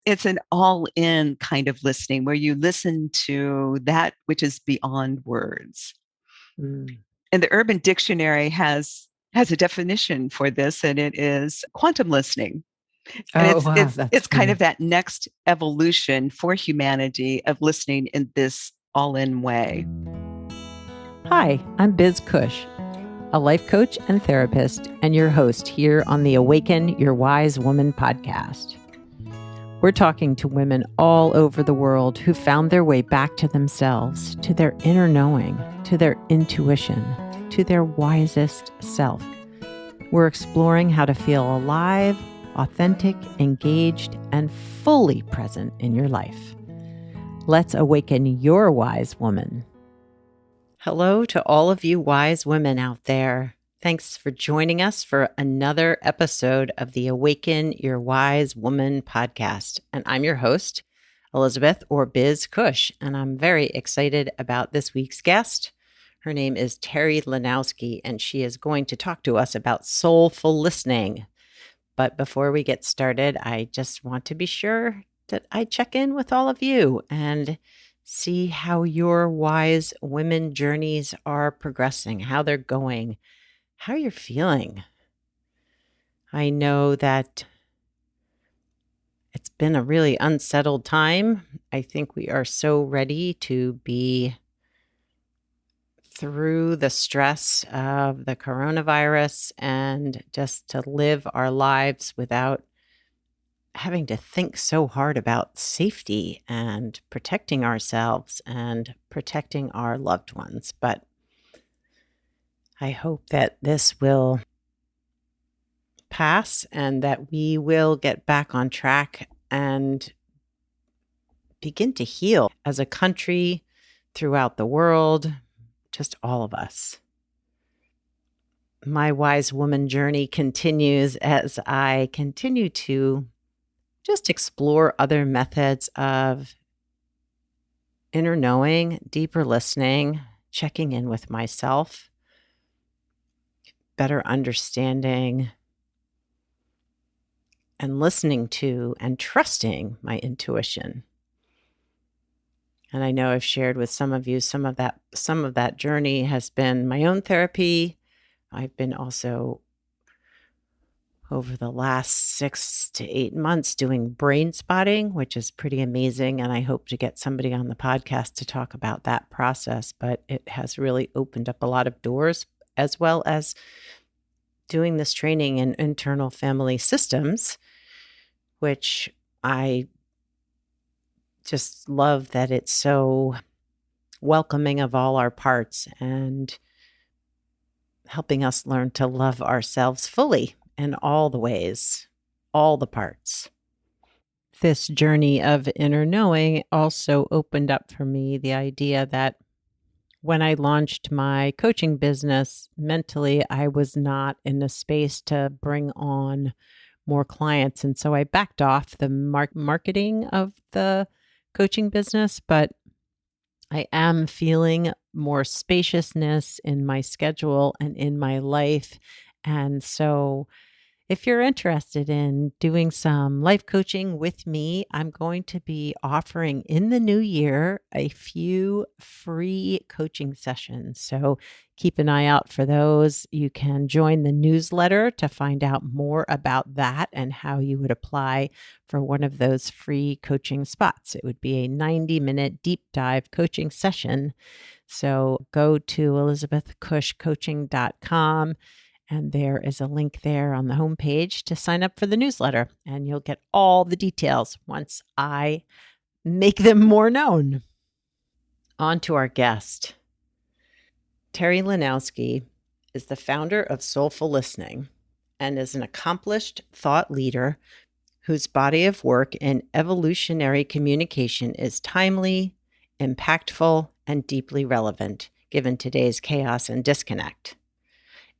It's an all-in kind of listening where you listen to that which is beyond words. Mm. And the Urban Dictionary has a definition for this, and it is quantum listening. And Oh, wow, that's it's kind of funny. that next evolution for humanity of listening in this all-in way. Hi, I'm Biz Cush, a life coach and therapist, and your host here on the Awaken Your Wise Woman podcast. We're talking to women all over the world who found their way back to themselves, to their inner knowing, to their intuition, to their wisest self. We're exploring how to feel alive, authentic, engaged, and fully present in your life. Let's awaken your wise woman. Hello to all of you wise women out there. Thanks for joining us for another episode of the Awaken Your Wise Woman podcast. And I'm your host, Elizabeth or Biz Cush, and I'm very excited about this week's guest. Her name is Terri Lonowski, and she is going to talk to us about soulful listening. But before we get started, I just want to be sure that I check in with all of you and see how your wise women journeys are progressing, how they're going, how you're feeling. I know that it's been a really unsettled time. I think we are so ready to be through the stress of the coronavirus and just to live our lives without having to think so hard about safety and protecting ourselves and protecting our loved ones. But I hope that this will pass and that we will get back on track and begin to heal as a country, throughout the world, just all of us. My wise woman journey continues as I continue to just explore other methods of inner knowing, deeper listening, checking in with myself, better understanding, and listening to and trusting my intuition. And I know I've shared with some of you some of that journey has been my own therapy. I've been also over the last 6 to 8 months doing brain spotting, which is pretty amazing. And I hope to get somebody on the podcast to talk about that process. But it has really opened up a lot of doors, as well as doing this training in internal family systems, which I just love that it's so welcoming of all our parts and helping us learn to love ourselves fully in all the ways, all the parts. This journey of inner knowing also opened up for me the idea that when I launched my coaching business, mentally, I was not in a space to bring on more clients. And so I backed off the marketing of the coaching business, but I am feeling more spaciousness in my schedule and in my life. And so if you're interested in doing some life coaching with me, I'm going to be offering in the new year a few free coaching sessions. So keep an eye out for those. You can join the newsletter to find out more about that and how you would apply for one of those free coaching spots. It would be a 90-minute deep dive coaching session. So go to elizabethcushcoaching.com. And there is a link there on the homepage to sign up for the newsletter. And you'll get all the details once I make them more known. On to our guest. Terri Lonowski is the founder of Soulful Listening and is an accomplished thought leader whose body of work in evolutionary communication is timely, impactful, and deeply relevant given today's chaos and disconnect.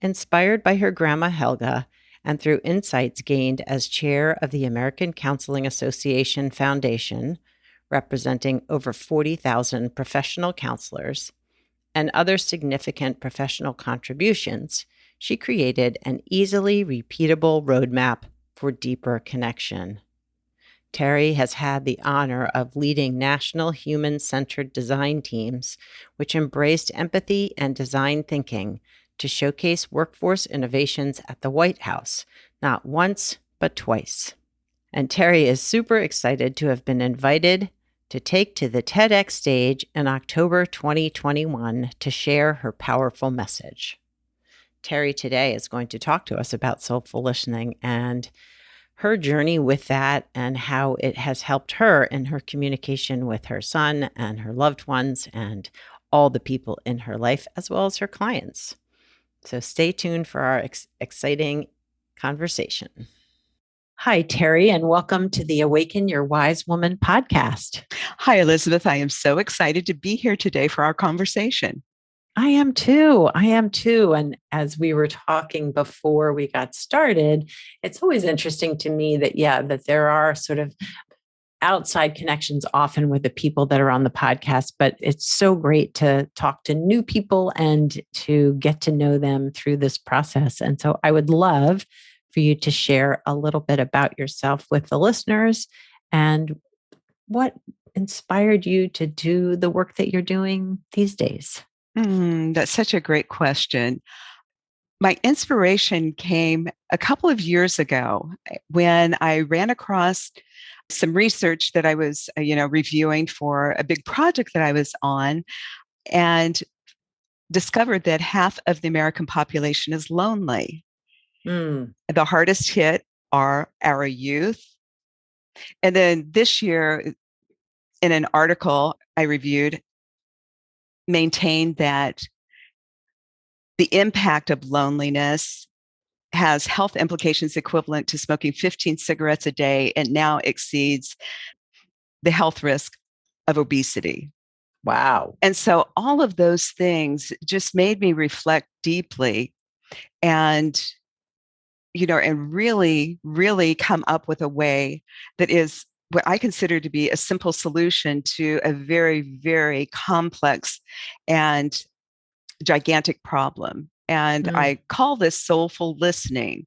Inspired by her grandma Helga and through insights gained as chair of the American Counseling Association Foundation, representing over 40,000 professional counselors, and other significant professional contributions, she created an easily repeatable roadmap for deeper connection. Terri has had the honor of leading national human-centered design teams, which embraced empathy and design thinking to showcase workforce innovations at the White House, not once, but twice. And Terri is super excited to have been invited to take to the TEDx stage in October 2021 to share her powerful message. Terri today is going to talk to us about soulful listening and her journey with that and how it has helped her in her communication with her son and her loved ones and all the people in her life, as well as her clients. So stay tuned for our exciting conversation. Hi, Terri, and welcome to the Awaken Your Wise Woman podcast. Hi, Elizabeth. I am so excited to be here today for our conversation. I am too. And as we were talking before we got started, it's always interesting to me that there are sort of outside connections often with the people that are on the podcast, but it's so great to talk to new people and to get to know them through this process. And so I would love for you to share a little bit about yourself with the listeners and what inspired you to do the work that you're doing these days. That's such a great question. My inspiration came a couple of years ago when I ran across some research that I was, reviewing for a big project that I was on, and discovered that half of the American population is lonely. The hardest hit are our youth. And then this year, in an article I reviewed, maintained that the impact of loneliness has health implications equivalent to smoking 15 cigarettes a day and now exceeds the health risk of obesity. Wow. And so all of those things just made me reflect deeply and and really, really come up with a way that is what I consider to be a simple solution to a very, very complex and gigantic problem. And I call this soulful listening.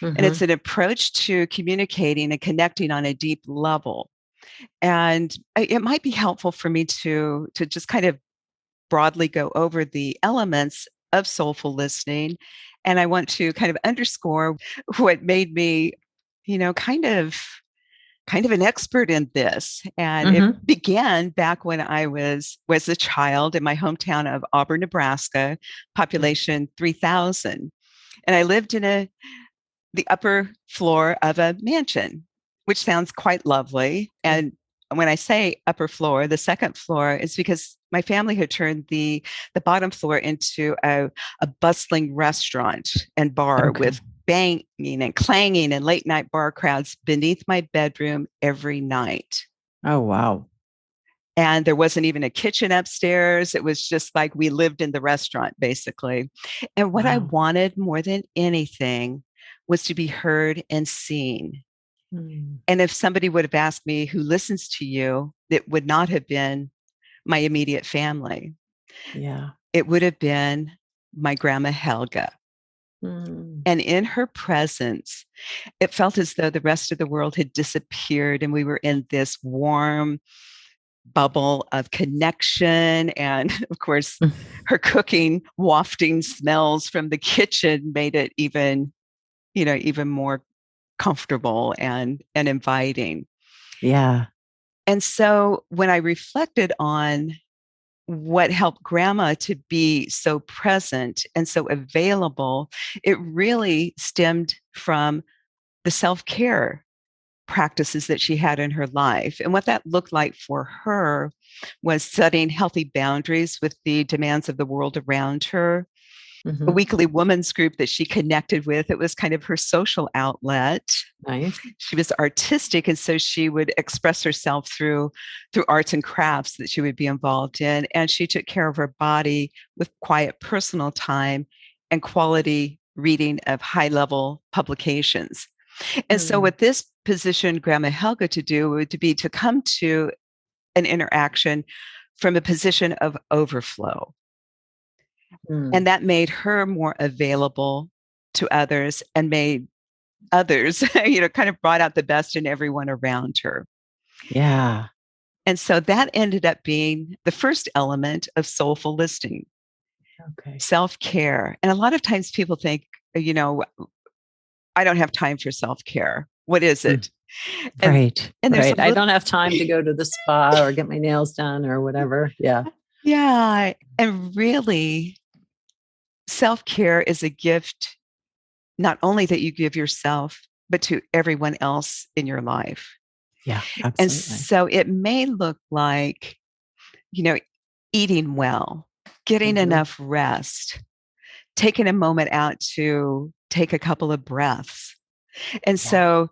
And it's an approach to communicating and connecting on a deep level. And it might be helpful for me to just kind of broadly go over the elements of soulful listening. And I want to kind of underscore what made me, kind of an expert in this. And it began back when I was a child in my hometown of Auburn, Nebraska, population 3,000. And I lived in the upper floor of a mansion, which sounds quite lovely. And when I say upper floor, the second floor is because my family had turned the bottom floor into a bustling restaurant and bar with banging and clanging and late night bar crowds beneath my bedroom every night. Oh, wow. And there wasn't even a kitchen upstairs. It was just like we lived in the restaurant, basically. And what I wanted more than anything was to be heard and seen. And if somebody would have asked me, who listens to you, it would not have been my immediate family. Yeah. It would have been my grandma Helga. And in her presence, it felt as though the rest of the world had disappeared and we were in this warm bubble of connection. And of course, her cooking, wafting smells from the kitchen made it even more comfortable and inviting. Yeah. And so when I reflected on what helped grandma to be so present and so available, it really stemmed from the self-care practices that she had in her life. And what that looked like for her was setting healthy boundaries with the demands of the world around her. A weekly women's group that she connected with. It was kind of her social outlet. Nice. She was artistic, and so she would express herself through arts and crafts that she would be involved in. And she took care of her body with quiet personal time and quality reading of high-level publications. And so what this positioned Grandma Helga to do would be to come to an interaction from a position of overflow. And that made her more available to others and made others, kind of brought out the best in everyone around her. Yeah. And so that ended up being the first element of soulful listening, Okay. self care. And a lot of times people think, you know, I don't have time for self care. What is Mm. it? And Right. and there's a Right. I little don't have time to go to the spa or get my nails done or whatever. Yeah. yeah, and really self care is a gift not only that you give yourself, but to everyone else in your life. Yeah. And Absolutely. so it may look like, you know, eating well, getting Hmm. enough rest, taking a moment out to take a couple of breaths. And Yeah. so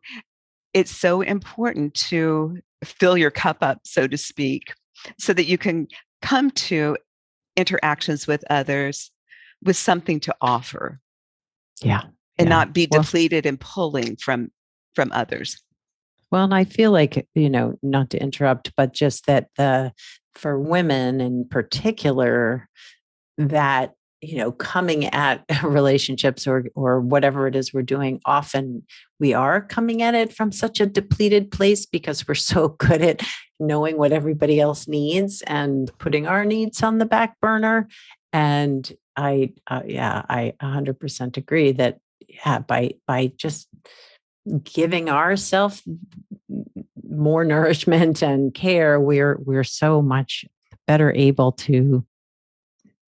it's so important to fill your cup up, so to speak, so that you can come to interactions with others with something to offer Yeah. and Yeah. not be Well, depleted and pulling from others. well, and I feel like, not to interrupt, but just that for women in particular, that, coming at relationships or whatever it is we're doing, often we are coming at it from such a depleted place because we're so good at knowing what everybody else needs and putting our needs on the back burner. And I 100% agree that, yeah, by just giving ourselves more nourishment and care, we're so much better able to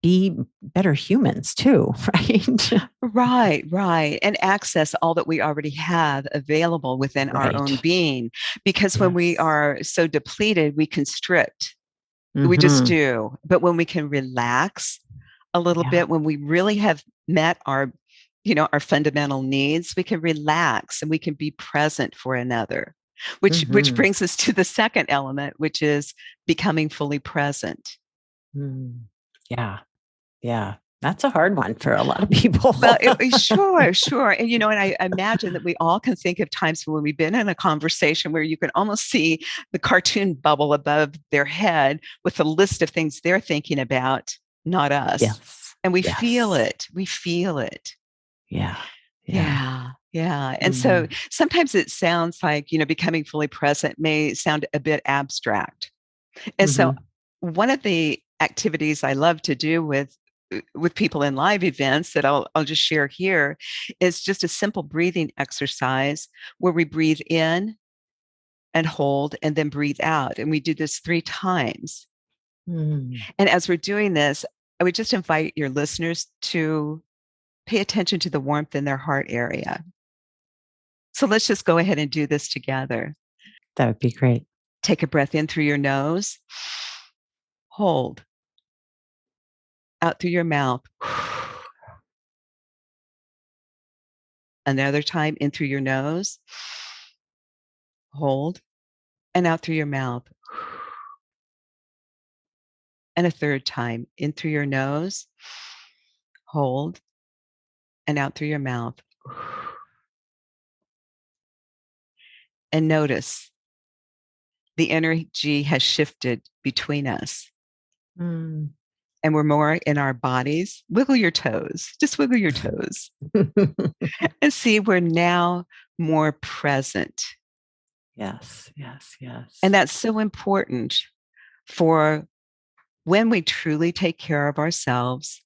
be better humans too, right? Right, right. And access all that we already have available within our own Right. being. Because when we Yes. are so depleted, we constrict. We just Hmm. do. But when we can relax a little Yeah. bit, when we really have met our, our fundamental needs, we can relax and we can be present for another. Which Hmm. brings us to the second element, which is becoming fully present. Mm. Yeah. Yeah. That's a hard one for a lot of people. Well, sure, sure. And, and I imagine that we all can think of times when we've been in a conversation where you can almost see the cartoon bubble above their head with a list of things they're thinking about, not us. Yes. And we feel Yes. it. We feel it. Yeah. Yeah. Yeah. Yeah. And so Mm. sometimes it sounds like, becoming fully present may sound a bit abstract. And so Hmm. one of the activities I love to do with people in live events that I'll just share here is just a simple breathing exercise where we breathe in and hold and then breathe out. And we do this 3 times. Mm. And as we're doing this, I would just invite your listeners to pay attention to the warmth in their heart area. So let's just go ahead and do this together. That would be great. Take a breath in through your nose, hold out through your mouth. Another time in through your nose, hold, and out through your mouth. And a third time in through your nose, hold, and out through your mouth. And notice the energy has shifted between us Mm. and we're more in our bodies. Wiggle your toes, just wiggle your toes and see we're now more present. Yes. Yes. And Yes. that's so important for when we truly take care of ourselves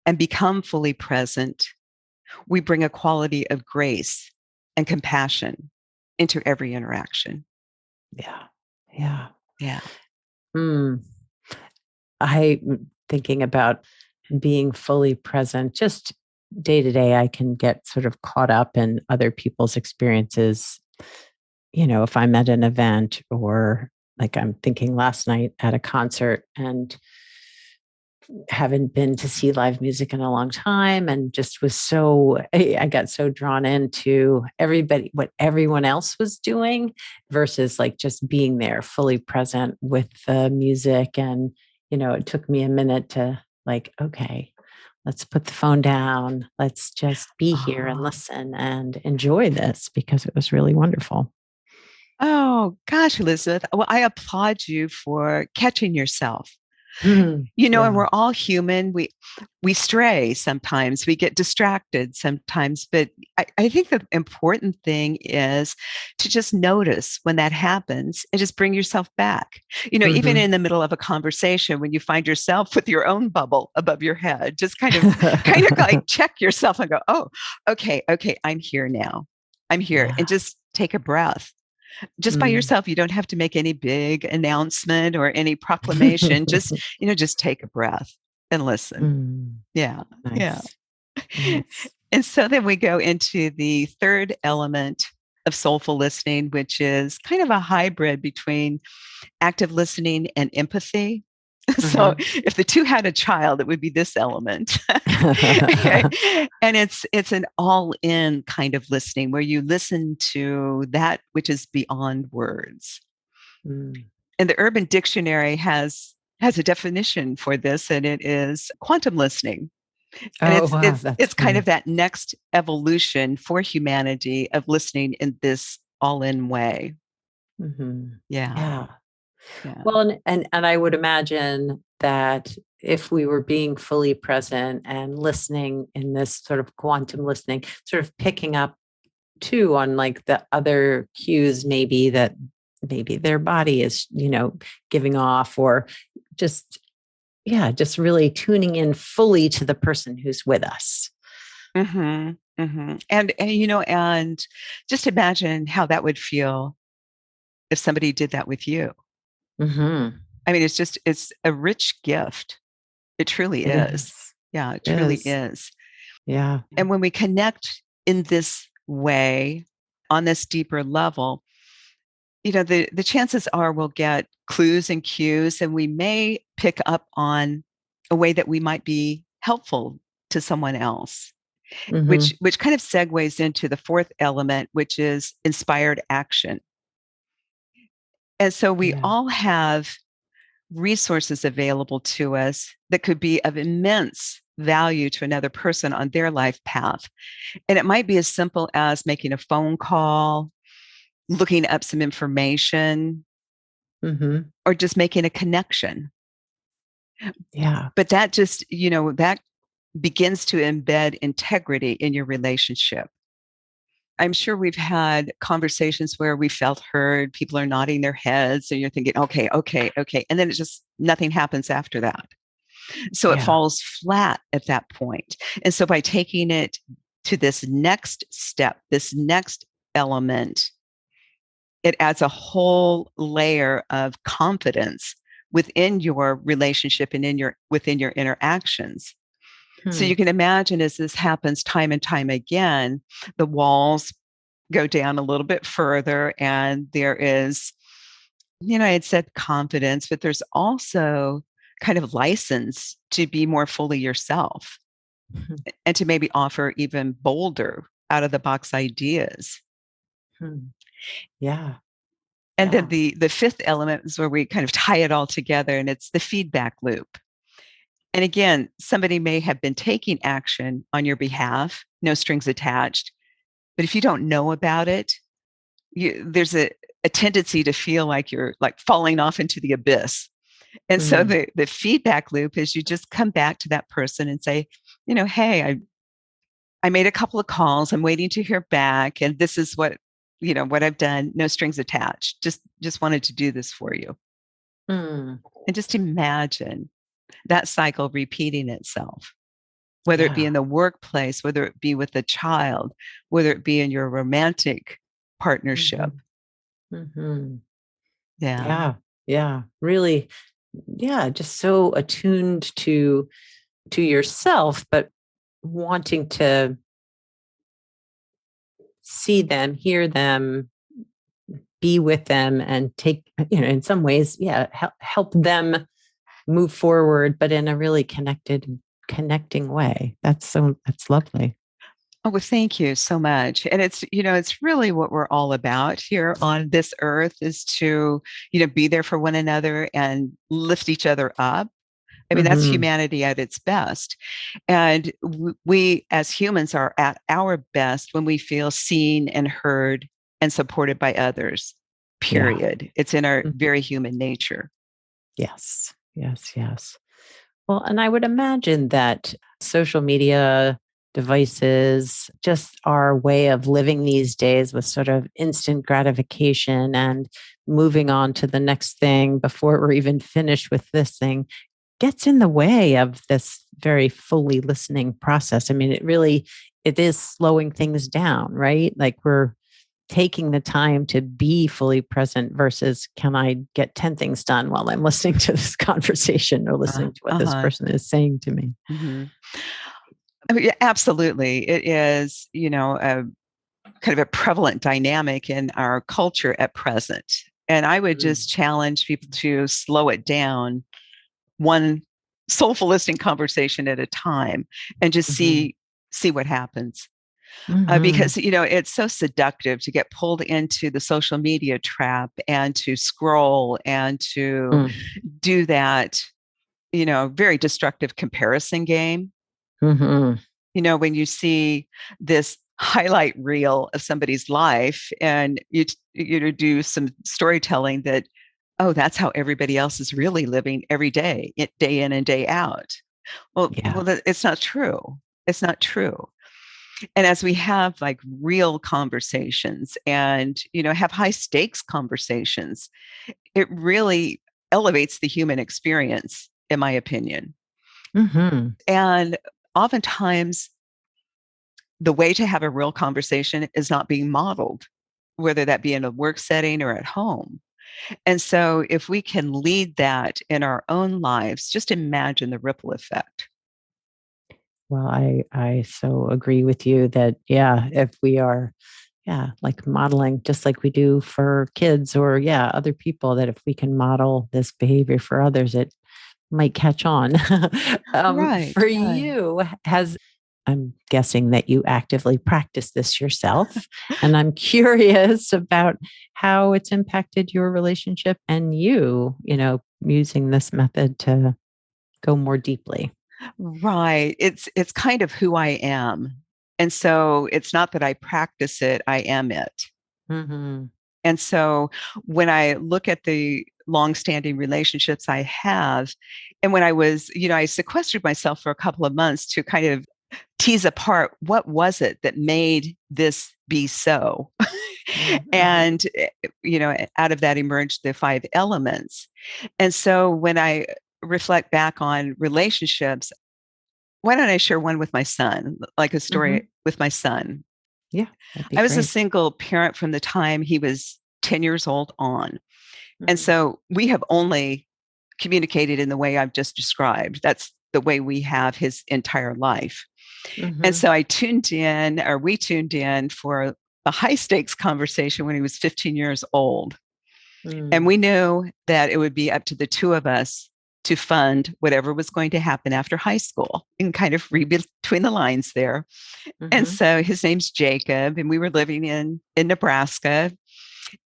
and become fully present, we bring a quality of grace and compassion into every interaction. Yeah. Yeah. Yeah. Mm. I'm thinking about being fully present. Just day to day, I can get sort of caught up in other people's experiences. If I'm at an event, or like I'm thinking last night at a concert and haven't been to see live music in a long time, and just was I got so drawn into everybody, what everyone else was doing versus like just being there fully present with the music. And, it took me a minute to like, okay, let's put the phone down. Let's just be here and Oh, listen and enjoy this, because it was really wonderful. oh gosh, Elizabeth. Well, I applaud you for catching yourself. And Yeah. we're all human. We stray sometimes, we get distracted sometimes, but I think the important thing is to just notice when that happens and just bring yourself back. Even Hmm. in the middle of a conversation, when you find yourself with your own bubble above your head, just kind of like check yourself and go, oh, okay, I'm here now. I'm here. And Yeah. just take a breath just by Mm. yourself. You don't have to make any big announcement or any proclamation. Just take a breath and listen. Mm. Yeah. Yeah. Nice. Nice. And so then we go into the third element of soulful listening, which is kind of a hybrid between active listening and empathy. So Hmm. if the two had a child, it would be this element. Okay. And it's an all-in kind of listening where you listen to that which is beyond words. Mm. And the Urban Dictionary has a definition for this, and it is quantum listening. And Oh, it's wow. it's That's it's kind of funny. that next evolution for humanity of listening in this all-in way. Hmm. Yeah. Yeah. Yeah. Well, and I would imagine that if we were being fully present and listening in this sort of quantum listening, sort of picking up too on like the other cues, maybe that maybe their body is, giving off, or just, yeah, just really tuning in fully to the person who's with us. Mhm. Mhm. And just imagine how that would feel if somebody did that with you. Hmm. I mean, it's a rich gift. It truly It is. is. Yeah, it It truly is. is. Yeah. And when we connect in this way, on this deeper level, the chances are we'll get clues and cues, and we may pick up on a way that we might be helpful to someone else, which Hmm. which kind of segues into the fourth element, which is inspired action. And so we Yeah. all have resources available to us that could be of immense value to another person on their life path. And it might be as simple as making a phone call, looking up some information, Hmm. or just making a connection. Yeah. But that begins to embed integrity in your relationship. I'm sure we've had conversations where we felt heard, people are nodding their heads, and you're thinking, okay, okay, okay. And then it just, nothing happens after that. So it Yeah. falls flat at that point. And so by taking it to this next step, this next element, it adds a whole layer of confidence within your relationship and within your interactions. So Hmm. you can imagine, as this happens time and time again, the walls go down a little bit further, and there is, I had said confidence, but there's also kind of license to be more fully yourself and to maybe offer even bolder out of the box ideas. Hmm. Yeah. And then Yeah. the fifth element is where we kind of tie it all together, and it's the feedback loop. And again, somebody may have been taking action on your behalf, no strings attached. But if you don't know about it, there's a tendency to feel like you're like falling off into the abyss. And so Hmm. the feedback loop is you just come back to that person and say, hey, I made a couple of calls. I'm waiting to hear back. And this is what I've done. No strings attached. Just wanted to do this for you. Hmm. And just imagine that cycle repeating itself, whether it be Yeah. in the workplace, whether it be with a child, whether it be in your romantic partnership. Hmm. Hmm. Yeah. Yeah. Yeah. Really. Yeah. Just so attuned to yourself, but wanting to see them, hear them, be with them, and take, in some ways, yeah, help them move forward, but in a really connecting way. That's lovely. Oh, well, thank you so much. And it's really what we're all about here on this earth is to, be there for one another and lift each other up. I mean, that's Hmm. humanity at its best. And we as humans are at our best when we feel seen and heard and supported by others, Yeah. period. It's in our Mhm. very human nature. Yes. Yes, yes. Well, and I would imagine that social media devices, just our way of living these days with sort of instant gratification and moving on to the next thing before we're even finished with this thing, gets in the way of this very fully listening process. I mean, it is slowing things down, right? Like we're taking the time to be fully present versus can I get 10 things done while I'm listening to this conversation or listening to what this Uh-huh. person is saying to me. Mhm. I mean, yeah, absolutely. It is, a kind of a prevalent dynamic in our culture at present. And I would Mm, just challenge people to slow it down one soulful listening conversation at a time and just mhm, see what happens. mhm, Because it's so seductive to get pulled into the social media trap and to scroll and to mm, do that, very destructive comparison game. mhm. When you see this highlight reel of somebody's life and you do some storytelling that, oh, that's how everybody else is really living every day, day in and day out. Yeah. It's not true. It's not true. And as we have like real conversations and, have high stakes conversations, it really elevates the human experience, in my opinion. Mhm. And oftentimes, the way to have a real conversation is not being modeled, whether that be in a work setting or at home. And so, if we can lead that in our own lives, just imagine the ripple effect. Well, I so agree with you that yeah, if we are yeah, like modeling just like we do for kids or yeah, other people that if we can model this behavior for others, it might catch on. Right, For right. you, has I'm guessing that you actively practice this yourself. And I'm curious about how it's impacted your relationship and using this method to go more deeply. Right. It's kind of who I am. And so it's not that I practice it, I am it. Hmm. And so when I look at the long-standing relationships I have, and when I was, I sequestered myself for a couple of months to kind of tease apart what was it that made this be so. Hmm. And out of that emerged the five elements. And so when I reflect back on relationships, why don't I share one with my son, like a Hmm. story with my son? Yeah, that'd be I was a great. single parent from the time he was 10 years old on. And Mm-hmm. so we have only communicated in the way I've just described. That's the way we have his entire life. And Mm-hmm. so we tuned in for a high stakes conversation when he was 15 years old. And we knew that it would be up to the two of us to fund whatever was going to happen after high school and kind of read between the lines there. And Mm-hmm. so his name's Jacob, and we were living in Nebraska.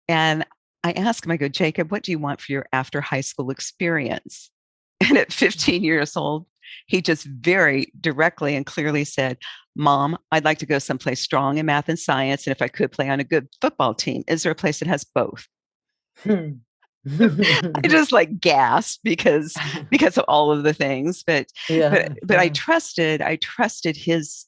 And I asked him, I go, Jacob, what do you want for your after high school experience? And at 15 years old, he just very directly and clearly said, Mom, I'd like to go someplace strong in math and science. And if I could play on a good football team, is there a place that has both? I just like gasped because of all of the things, Yeah, but yeah. I trusted his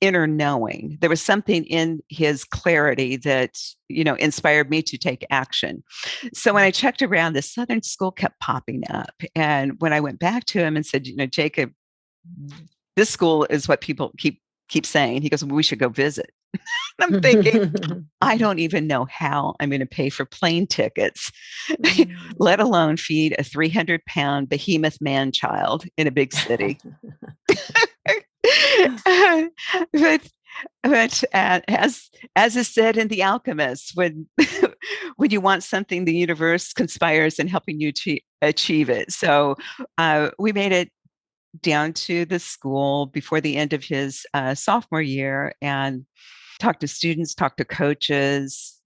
inner knowing. There was something in his clarity that inspired me to take action. So when I checked around, the Southern school kept popping up, and when I went back to him and said, Jacob, this school is what people keep saying. He goes, well, we should go visit. And I'm thinking, I don't even know how I'm going to pay for plane tickets, let alone feed a 300-pound behemoth man child in a big city. but as is said in The Alchemist, when when you want something, the universe conspires in helping you to achieve it. So we made it down to the school before the end of his sophomore year and talked to students, talked to coaches.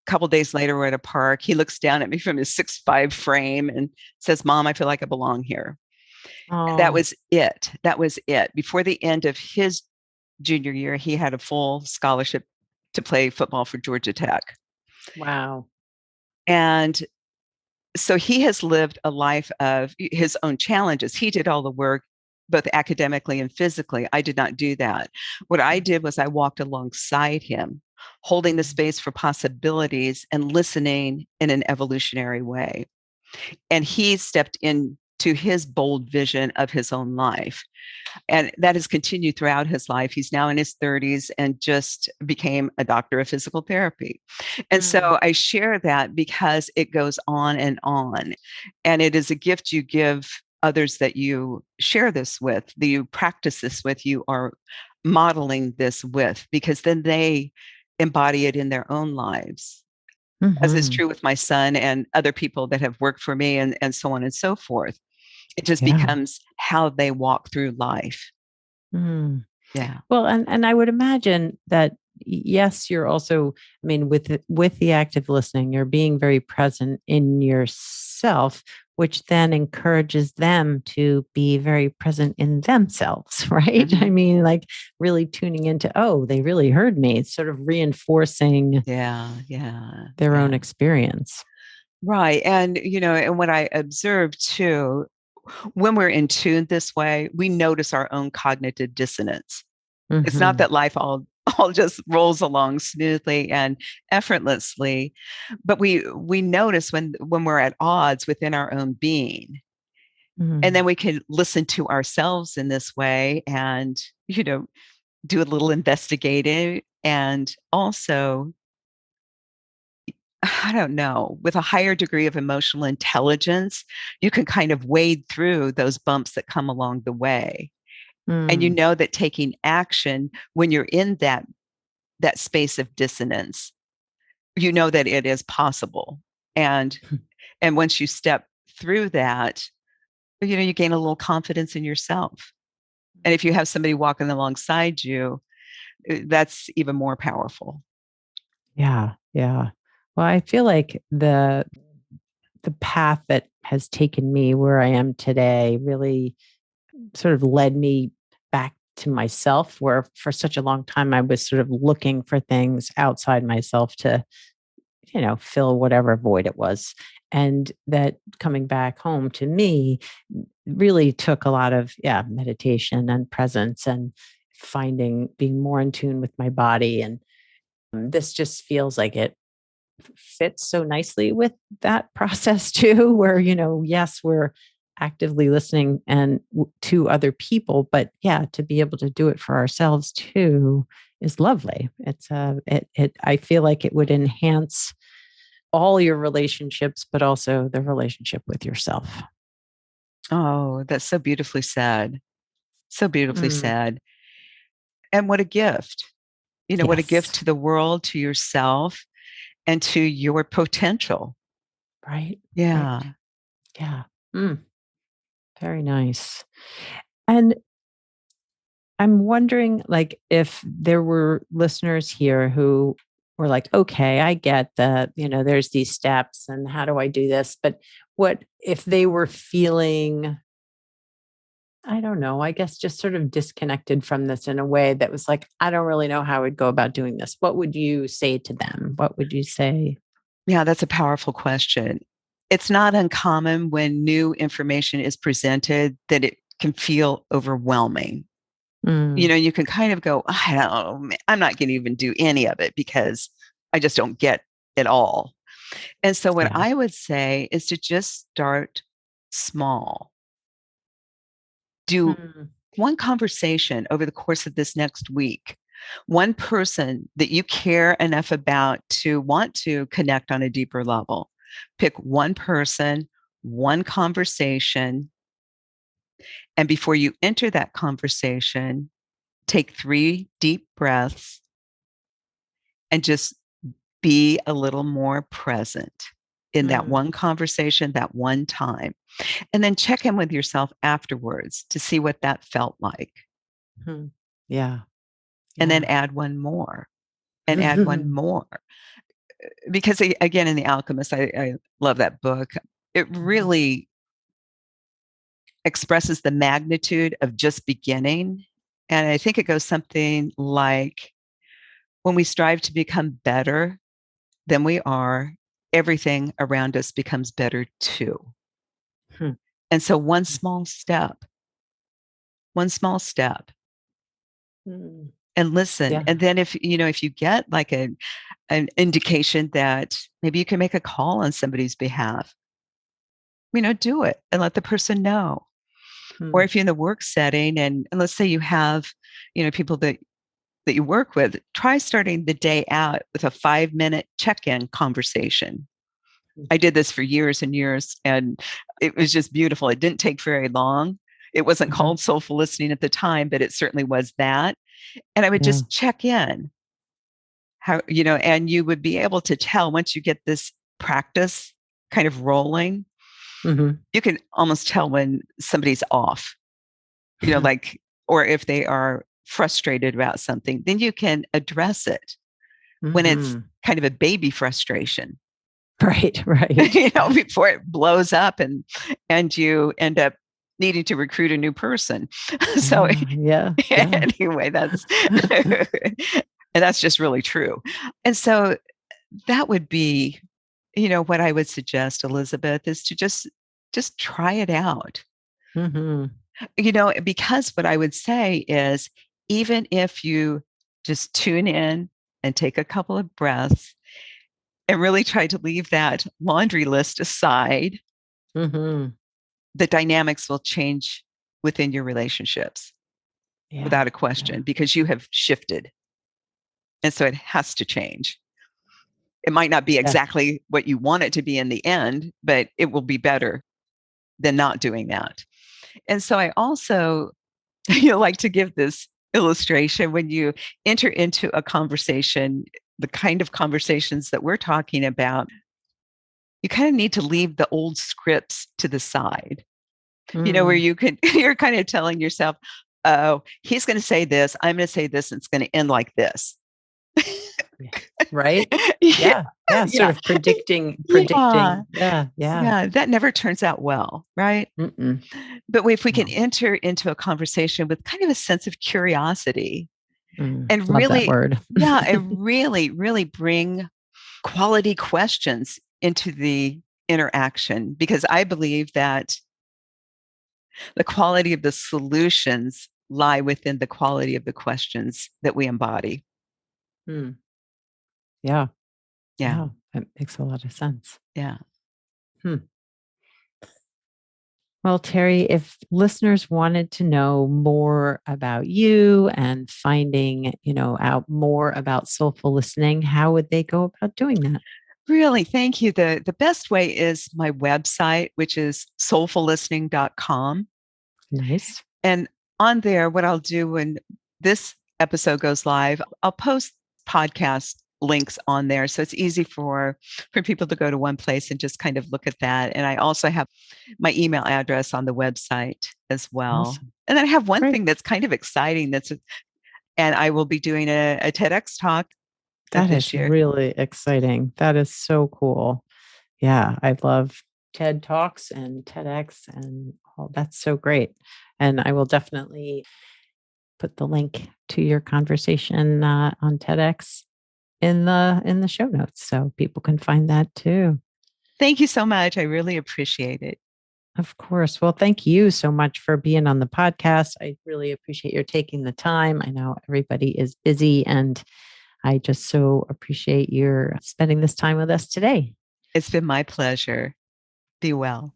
A couple days later, we're at a park. He looks down at me from his 6'5" frame and says, Mom, I feel like I belong here. That Oh, was it. That was it. Before the end of his junior year, he had a full scholarship to play football for Georgia Tech. wow. And So he has lived a life of his own challenges. He did all the work, both academically and physically. I did not do that. What I did was I walked alongside him, holding the space for possibilities and listening in an evolutionary way. And he stepped into his bold vision of his own life. And that has continued throughout his life. He's now in his 30s and just became a doctor of physical therapy. And Mm. so I share that because it goes on and on. And it is a gift you give others that you share this with, that you practice this with, you are modeling this with, because then they embody it in their own lives, as is Hmm. true with my son and other people that have worked for me, and so on and so forth. It just Yeah. becomes how they walk through life. Mm. Yeah. Well, and I would imagine that yes, you're also, I mean, with the active listening, you're being very present in yourself, which then encourages them to be very present in themselves, right? I Mhm. mean, like really tuning into, oh, they really heard me. It's sort of reinforcing Yeah, yeah, their own yeah. experience. Right. And, and what I observe too, when we're in tune this way, we notice our own cognitive dissonance. It's not Hmm. that life all just rolls along smoothly and effortlessly, but we notice when we're at odds within our own being. And then Mm. we can listen to ourselves in this way and, do a little investigating, and also, I don't know, with a higher degree of emotional intelligence, you can kind of wade through those bumps that come along the way. And you Mm. know that taking action when you're in that space of dissonance, you know that it is possible. And and once you step through that, you gain a little confidence in yourself. And if you have somebody walking alongside you, that's even more powerful. Yeah, yeah. Well, I feel like the path that has taken me where I am today really sort of led me back to myself, where for such a long time I was sort of looking for things outside myself to, fill whatever void it was. And that coming back home to me really took a lot of, yeah, meditation and presence and being more in tune with my body. And this just feels like it fits so nicely with that process too, where, yes, we're actively listening and to other people, but yeah, to be able to do it for ourselves too is lovely. I feel like it would enhance all your relationships, but also the relationship with yourself. Oh, that's so beautifully said. So beautifully Mm, said. And what a gift. What a gift yes. to the world, to yourself, and to your potential. Right. Right. Yeah. Yeah. Mm, very nice. And I'm wondering, like, if there were listeners here who were like, okay, I get that, there's these steps and how do I do this? But what if they were feeling, I don't know, I guess just sort of disconnected from this in a way that was like, I don't really know how I would go about doing this. What would you say to them? What would you say? Yeah, that's a powerful question. It's not uncommon when new information is presented that it can feel overwhelming. Mm, You can kind of go, I don't know, I'm not going to even do any of it because I just don't get it all. And so, what yeah. I would say is to just start small. Do Mm, one conversation over the course of this next week, one person that you care enough about to want to connect on a deeper level. Pick one person, one conversation, and before you enter that conversation, take 3 deep breaths and just be a little more present in that mm, one conversation, that one time. And then check in with yourself afterwards to see what that felt like. mm. Yeah. And then Yeah. add one more and add one more. Because again, in The Alchemist, I love that book. It Mhm. really expresses the magnitude of just beginning. And I think it goes something like, when we strive to become better than we are, everything around us becomes better too. Hmm. And so one small step Hmm. and listen. Yeah. And then if you get like an indication that maybe you can make a call on somebody's behalf, do it and let the person know. Or Hmm. if you're in the work setting and let's say you have, people that you work with, try starting the day out with a 5-minute check-in conversation. I did this for years and years, and it was just beautiful. It didn't take very long. It wasn't Mhm. called soulful listening at the time, but it certainly was that. And I would Yeah. just check in and you would be able to tell once you get this practice kind of rolling, Mhm. you can almost tell when somebody's off, like, or if they are frustrated about something, then you can address it when it's Mhm. kind of a baby frustration, Right, right. before it blows up and you end up needing to recruit a new person. So Yeah, yeah. anyway, that's and that's just really true. And so that would be, what I would suggest, Elizabeth, is to just try it out. Mhm. Because what I would say is even if you just tune in and take a couple of breaths and really try to leave that laundry list aside, Mhm. the dynamics will change within your relationships Yeah, without a yeah, question because you have shifted. And so it has to change. It might not be yeah. exactly what you want it to be in the end, but it will be better than not doing that. And so I also like to give this illustration when you enter into a conversation, the kind of conversations that we're talking about, you kind of need to leave the old scripts to the side, where Mm. you're kind of telling yourself, oh, he's going to say this, I'm going to say this, and it's going to end like this. Yeah. Right? Yeah, Yeah, yeah, sort yeah, of predicting yeah, predicting. Yeah, yeah. yeah. That never turns out well, right? Mm-mm. But if we can No. enter into a conversation with kind of a sense of curiosity and Love that really, word. yeah, and really, really bring quality questions into the interaction, because I believe that the quality of the solutions lie within the quality of the questions that we embody. Mm. Yeah, Yeah, yeah, that makes a lot of sense. yeah. Hmm. Well, Terri, if listeners wanted to know more about you and finding, out more about soulful listening, how would they go about doing that? Really, thank you. The best way is my website, which is soulfullistening.com. Nice. And on there, what I'll do when this episode goes live, I'll post podcast links on there. So it's easy for people to go to one place and just kind of look at that. And I also have my email address on the website as well. Awesome. And then I have one Great. thing that's kind of exciting and I will be doing a TEDx talk That this is year. really exciting. That is so cool. Yeah, I love TED Talks and TEDx and all. That's so great. And I will definitely put the link to your conversation on TEDx in the show notes so people can find that too. Thank you so much. I really appreciate it. Of course. Well, thank you so much for being on the podcast. I really appreciate your taking the time. I know everybody is busy, and I just so appreciate your spending this time with us today. It's been my pleasure. Be well.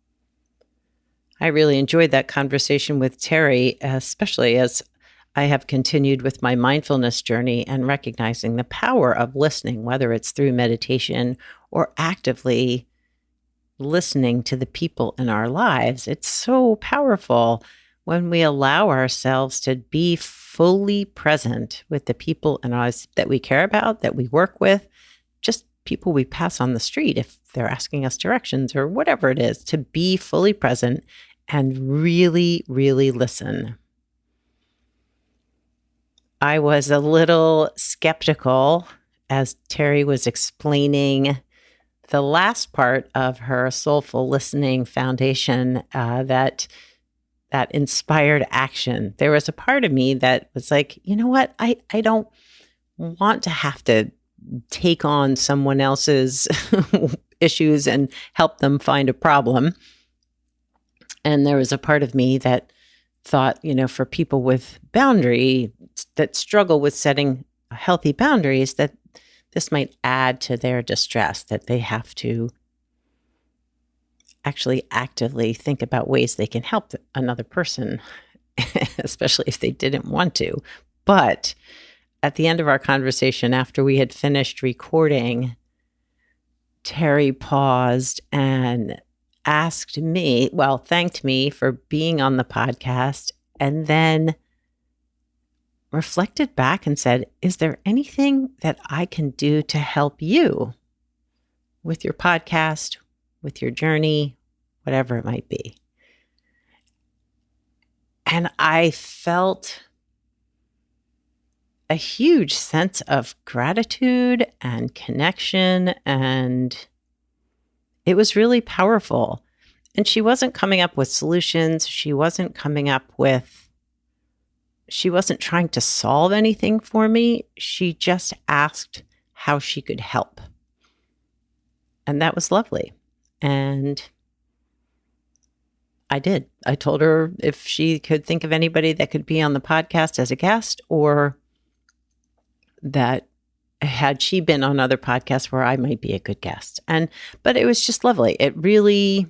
I really enjoyed that conversation with Terri, especially as I have continued with my mindfulness journey and recognizing the power of listening, whether it's through meditation or actively listening to the people in our lives. It's so powerful when we allow ourselves to be fully present with the people in us that we care about, that we work with, just people we pass on the street if they're asking us directions or whatever it is, to be fully present and really, really listen. I was a little skeptical as Terri was explaining the last part of her Soulful Listening Foundation that inspired action. There was a part of me that was like, you know what? I don't want to have to take on someone else's issues and help them find a problem. And there was a part of me that thought, for people with boundary that struggle with setting healthy boundaries, that this might add to their distress, that they have to actually actively think about ways they can help another person, especially if they didn't want to. But at the end of our conversation, after we had finished recording, Terri paused and thanked me for being on the podcast, and then reflected back and said, is there anything that I can do to help you with your podcast, with your journey, whatever it might be? And I felt a huge sense of gratitude and connection, and it was really powerful. And she wasn't coming up with solutions. She wasn't trying to solve anything for me. She just asked how she could help. And that was lovely. And I did. I told her if she could think of anybody that could be on the podcast as a guest, or that had she been on other podcasts where I might be a good guest. But it was just lovely. It really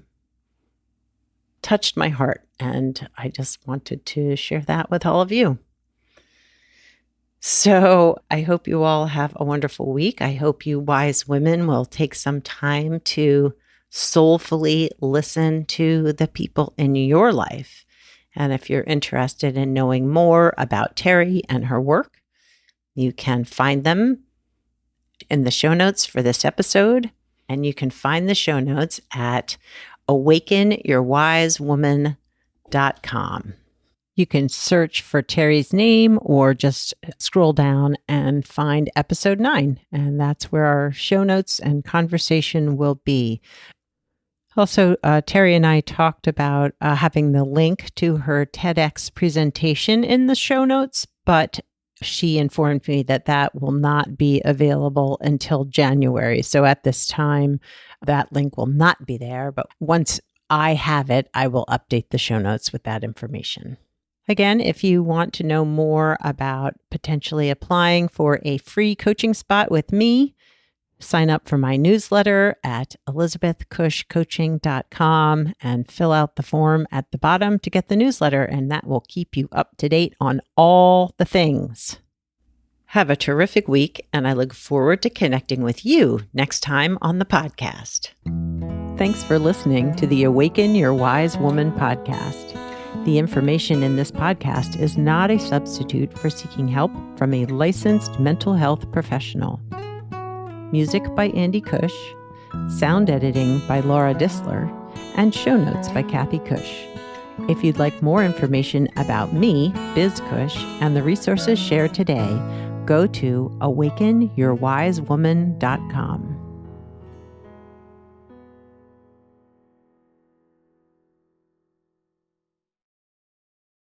touched my heart, and I just wanted to share that with all of you. So I hope you all have a wonderful week. I hope you wise women will take some time to soulfully listen to the people in your life. And if you're interested in knowing more about Terri and her work, you can find them in the show notes for this episode. And you can find the show notes at awakenyourwisewoman.com. You can search for Terri's name or just scroll down and find episode 9. And that's where our show notes and conversation will be. Also, Terri and I talked about having the link to her TEDx presentation in the show notes, but she informed me that that will not be available until January. So at this time, that link will not be there. But once I have it, I will update the show notes with that information. Again, if you want to know more about potentially applying for a free coaching spot with me, sign up for my newsletter at elizabethcushcoaching.com and fill out the form at the bottom to get the newsletter, and that will keep you up to date on all the things. Have a terrific week, and I look forward to connecting with you next time on the podcast. Thanks for listening to the Awaken Your Wise Woman podcast. The information in this podcast is not a substitute for seeking help from a licensed mental health professional. Music by Andy Cush, sound editing by Laura Disler, and show notes by Kathy Cush. If you'd like more information about me, Biz Cush, and the resources shared today, go to awakenyourwisewoman.com.